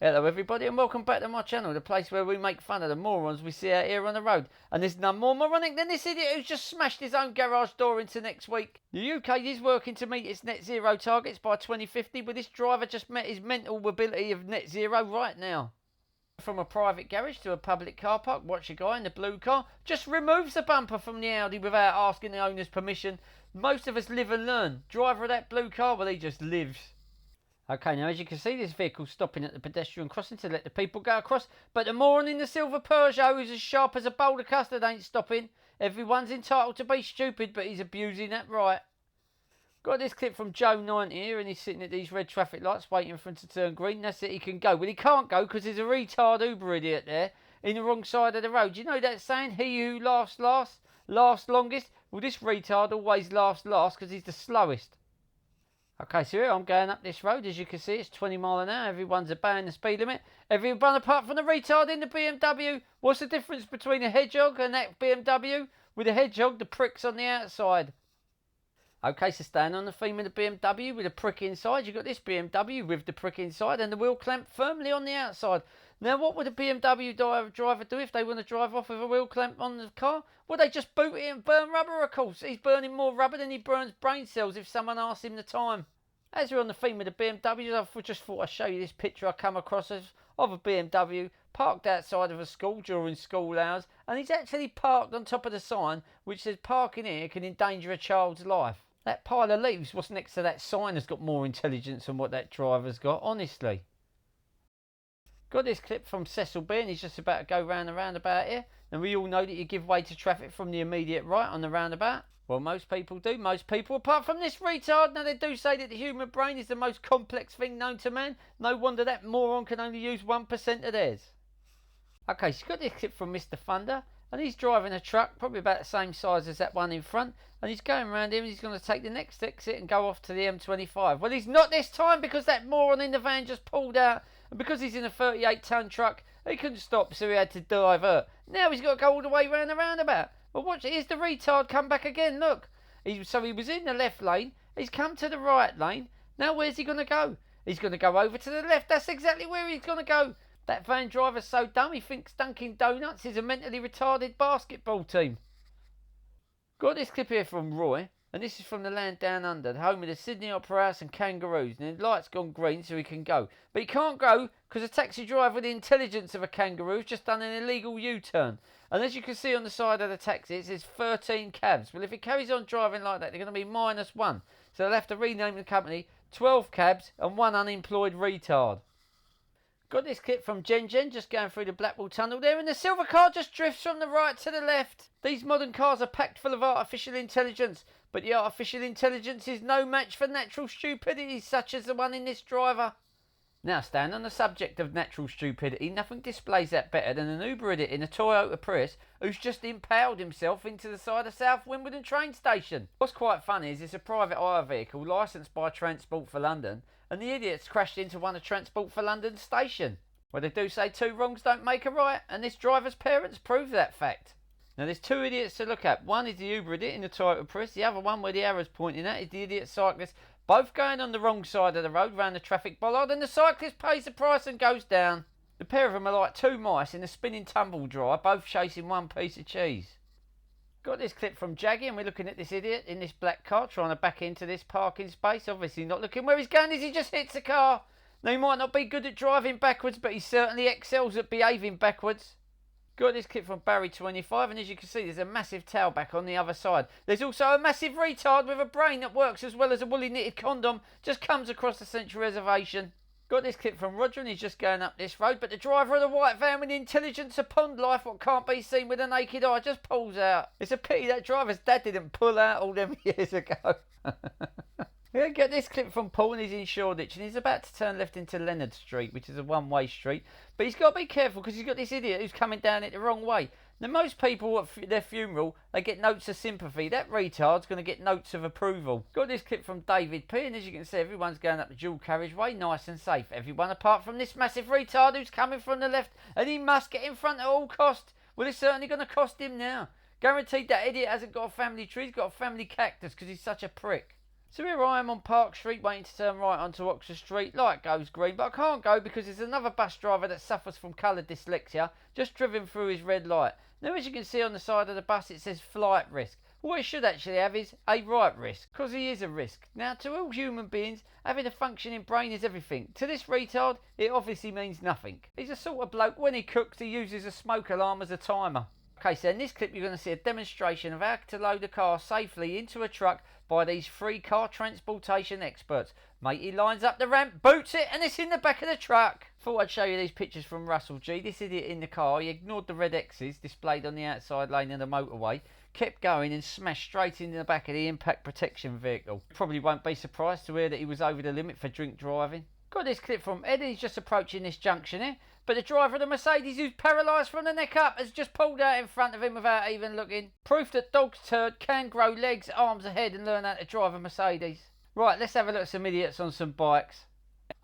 Hello everybody and welcome back to my channel, the place where we make fun of the morons we see out here on the road. And there's none more moronic than this idiot who's just smashed his own garage door into next week. The UK is working to meet its net zero targets by 2050, but this driver just met his mental ability of net zero right now. From a private garage to a public car park, watch a guy in the blue car just removes the bumper from the Audi without asking the owner's permission. Most of us live and learn. Driver of that blue car, well, he just lives. Okay, now as you can see, this vehicle's stopping at the pedestrian crossing to let the people go across, but the moron in the silver Peugeot, who's as sharp as a bowl of custard, ain't stopping. Everyone's entitled to be stupid, but he's abusing that right. Got this clip from Joe 90 here, and he's sitting at these red traffic lights waiting for him to turn green. That's it, he can go. Well, he can't go because there's a retard Uber idiot there in the wrong side of the road. You know that saying, he who laughs last, laughs longest? Well, this retard always laughs last because he's the slowest. Okay, so here I'm going up this road. As you can see, it's 20 miles an hour. Everyone's obeying the speed limit. Everyone apart from the retard in the BMW. What's the difference between a hedgehog and that BMW? With a hedgehog, the prick's on the outside. Okay, so staying on the theme of the BMW with a prick inside, you've got this BMW with the prick inside and the wheel clamped firmly on the outside. Now, what would a BMW driver do if they want to drive off with a wheel clamp on the car? Well, they just boot it and burn rubber, of course. He's burning more rubber than he burns brain cells if someone asks him the time. As we're on the theme of the BMWs, I just thought I'd show you this picture I come across of a BMW parked outside of a school during school hours, and he's actually parked on top of the sign which says parking here can endanger a child's life. That pile of leaves, what's next to that sign, has got more intelligence than what that driver's got, honestly. Got this clip from Cecil B, and he's just about to go round the roundabout here. And we all know that you give way to traffic from the immediate right on the roundabout. Well, most people do. Most people, apart from this retard. Now, they do say that the human brain is the most complex thing known to man. No wonder that moron can only use 1% of theirs. Okay, so got this clip from Mr. Thunder. And he's driving a truck, probably about the same size as that one in front. And he's going around here and he's going to take the next exit and go off to the M25. Well, he's not this time because that moron in the van just pulled out. And because he's in a 38-ton truck, he couldn't stop, so he had to divert. Now he's got to go all the way round the roundabout. Well, watch, here's the retard come back again, look. So he was in the left lane. He's come to the right lane. Now where's he going to go? He's going to go over to the left. That's exactly where he's going to go. That van driver's so dumb he thinks Dunkin' Donuts is a mentally retarded basketball team. Got this clip here from Roy, and this is from the land down under, the home of the Sydney Opera House and kangaroos. And the light's gone green so he can go. But he can't go because a taxi driver with the intelligence of a kangaroo has just done an illegal U-turn. And as you can see on the side of the taxi, it says 13 cabs. Well, if he carries on driving like that, they're going to be -1. So they'll have to rename the company 12 cabs and 1 unemployed retard. Got this clip from Jen just going through the Blackwall Tunnel there, and the silver car just drifts from the right to the left. These modern cars are packed full of artificial intelligence, but the artificial intelligence is no match for natural stupidity such as the one in this driver. Now, staying on the subject of natural stupidity, nothing displays that better than an Uber idiot in a Toyota Prius who's just impaled himself into the side of South Wimbledon train station. What's quite funny is it's a private hire vehicle licensed by Transport for London, and the idiot's crashed into one of Transport for London's station. Well, they do say 2 wrongs don't make a right, and this driver's parents prove that fact. Now, there's 2 idiots to look at. One is the Uber idiot in the Toyota Prius. The other one where the arrow's pointing at is the idiot cyclist. Both going on the wrong side of the road round the traffic bollard, and the cyclist pays the price and goes down. The pair of them are like 2 mice in a spinning tumble dryer, both chasing one piece of cheese. Got this clip from Jaggy, and we're looking at this idiot in this black car trying to back into this parking space. Obviously not looking where he's going as he just hits the car. Now, he might not be good at driving backwards, but he certainly excels at behaving backwards. Got this clip from Barry25, and as you can see, there's a massive tailback on the other side. There's also a massive retard with a brain that works as well as a woolly knitted condom just comes across the central reservation. Got this clip from Roger, and he's just going up this road, but the driver of the white van with the intelligence of pond life, what can't be seen with a naked eye, just pulls out. It's a pity that driver's dad didn't pull out all them years ago. Yeah, get this clip from Paul, and he's in Shoreditch, and he's about to turn left into Leonard Street, which is a one-way street. But he's got to be careful because he's got this idiot who's coming down it the wrong way. Now, most people at their funeral, they get notes of sympathy. That retard's going to get notes of approval. Got this clip from David P, and as you can see, everyone's going up the dual carriageway, nice and safe. Everyone apart from this massive retard who's coming from the left, and he must get in front at all cost. Well, it's certainly going to cost him now. Guaranteed that idiot hasn't got a family tree, he's got a family cactus because he's such a prick. So here I am on Park Street waiting to turn right onto Oxford Street. Light goes green, but I can't go because there's another bus driver that suffers from colour dyslexia just driven through his red light. Now as you can see on the side of the bus it says flight risk. What it should actually have is a right risk, because he is a risk. Now to all human beings, having a functioning brain is everything. To this retard, it obviously means nothing. He's a sort of bloke, when he cooks he uses a smoke alarm as a timer. Okay, so in this clip you're going to see a demonstration of how to load a car safely into a truck by these 3 car transportation experts. Matey lines up the ramp, boots it, and it's in the back of the truck. Thought I'd show you these pictures from Russell G. This idiot in the car, he ignored the red X's displayed on the outside lane of the motorway, kept going and smashed straight into the back of the impact protection vehicle. Probably won't be surprised to hear that he was over the limit for drink driving. Got this clip from Ed, he's just approaching this junction here, but the driver of the Mercedes, who's paralysed from the neck up, has just pulled out in front of him without even looking. Proof that dog's turd can grow legs, arms, a head and learn how to drive a Mercedes. Right, let's have a look at some idiots on some bikes.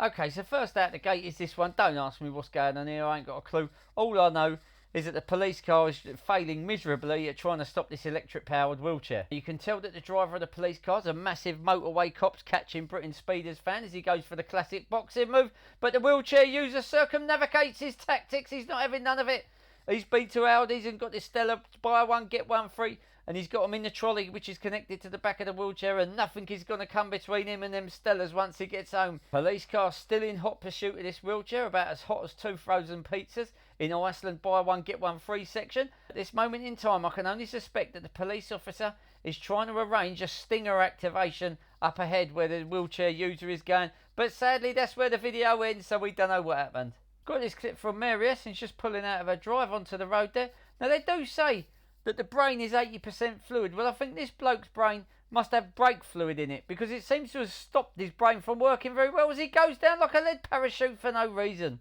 Okay, so first out the gate is this one. Don't ask me what's going on here, I ain't got a clue. All I know is that the police car is failing miserably at trying to stop this electric-powered wheelchair. You can tell that the driver of the police car is a massive motorway cops catching Britain Speeders fan as he goes for the classic boxing move, but the wheelchair user circumnavigates his tactics. He's not having none of it. He's been to Aldi's and got this Stella buy one get one free, and he's got them in the trolley which is connected to the back of the wheelchair, and nothing is going to come between him and them Stellas once he gets home. Police car still in hot pursuit of this wheelchair, about as hot as 2 frozen pizzas in Iceland buy one get one free section. At this moment in time I can only suspect that the police officer is trying to arrange a stinger activation up ahead where the wheelchair user is going, but sadly that's where the video ends, so we don't know what happened. Got this clip from Mary S, and she's just pulling out of her drive onto the road there. Now they do say that the brain is 80% fluid. Well, I think this bloke's brain must have brake fluid in it, because it seems to have stopped his brain from working very well as he goes down like a lead parachute for no reason.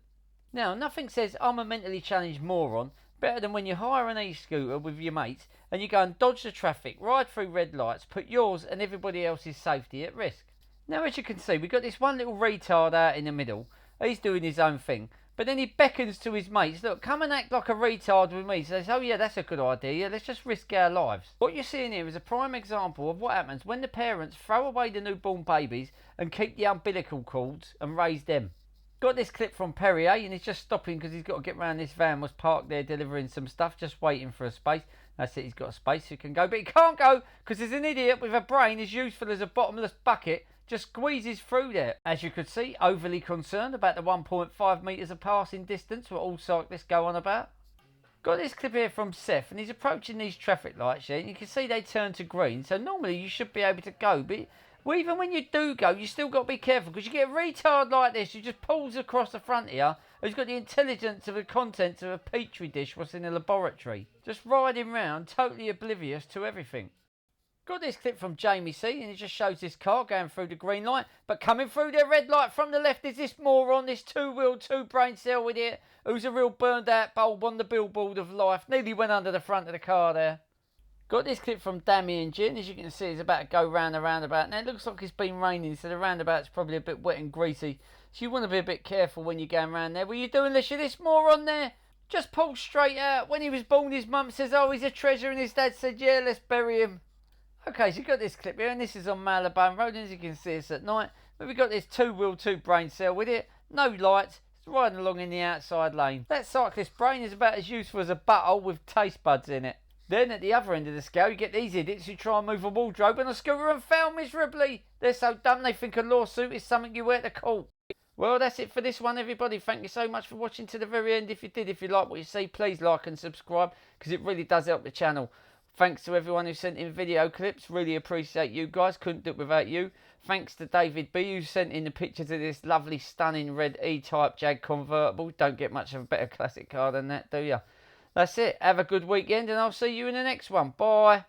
Now, nothing says I'm a mentally challenged moron better than when you hire an e-scooter with your mates and you go and dodge the traffic, ride through red lights, put yours and everybody else's safety at risk. Now, as you can see, we've got this one little retard out in the middle. He's doing his own thing. But then he beckons to his mates, look, come and act like a retard with me. So they say, oh yeah, that's a good idea. Yeah, let's just risk our lives. What you're seeing here is a prime example of what happens when the parents throw away the newborn babies and keep the umbilical cords and raise them. Got this clip from Perrier, and he's just stopping because he's got to get round this van. Was parked there delivering some stuff, just waiting for a space. That's it, he's got a space so he can go. But he can't go because there's an idiot with a brain as useful as a bottomless bucket just squeezes through there. As you could see, overly concerned about the 1.5 metres of passing distance what all cyclists go on about. Got this clip here from Seth, and he's approaching these traffic lights here, and you can see they turn to green, so normally you should be able to go, but even when you do go, you still got to be careful, because you get a retard like this who just pulls across the front here, who's got the intelligence of the contents of a petri dish what's in a laboratory, just riding round totally oblivious to everything. Got this clip from Jamie C, and it just shows this car going through the green light, but coming through the red light from the left is this moron, this two-wheel, two-brain cell idiot, who's a real burned-out bulb on the billboard of life. Nearly went under the front of the car there. Got this clip from Damien G, and as you can see, it's about to go round the roundabout. Now, it looks like it's been raining, so the roundabout's probably a bit wet and greasy, so you want to be a bit careful when you're going round there. What are you doing, Lisha? This moron there just pulled straight out. When he was born, his mum says, oh, he's a treasure, and his dad said, yeah, let's bury him. Okay, so you've got this clip here, and this is on Marylebone Road, and as you can see, it's at night. But we've got this two-wheel, two-brain cell with it, no lights, it's riding along in the outside lane. That cyclist brain is about as useful as a butthole with taste buds in it. Then at the other end of the scale, you get these idiots who try and move a wardrobe on a scooter and fail miserably. They're so dumb they think a lawsuit is something you wear to court. Well, that's it for this one, everybody. Thank you so much for watching to the very end. If you like what you see, please like and subscribe, because it really does help the channel. Thanks to everyone who sent in video clips. Really appreciate you guys. Couldn't do it without you. Thanks to David B, who sent in the pictures of this lovely, stunning red E-Type Jag convertible. Don't get much of a better classic car than that, do you? That's it. Have a good weekend, and I'll see you in the next one. Bye.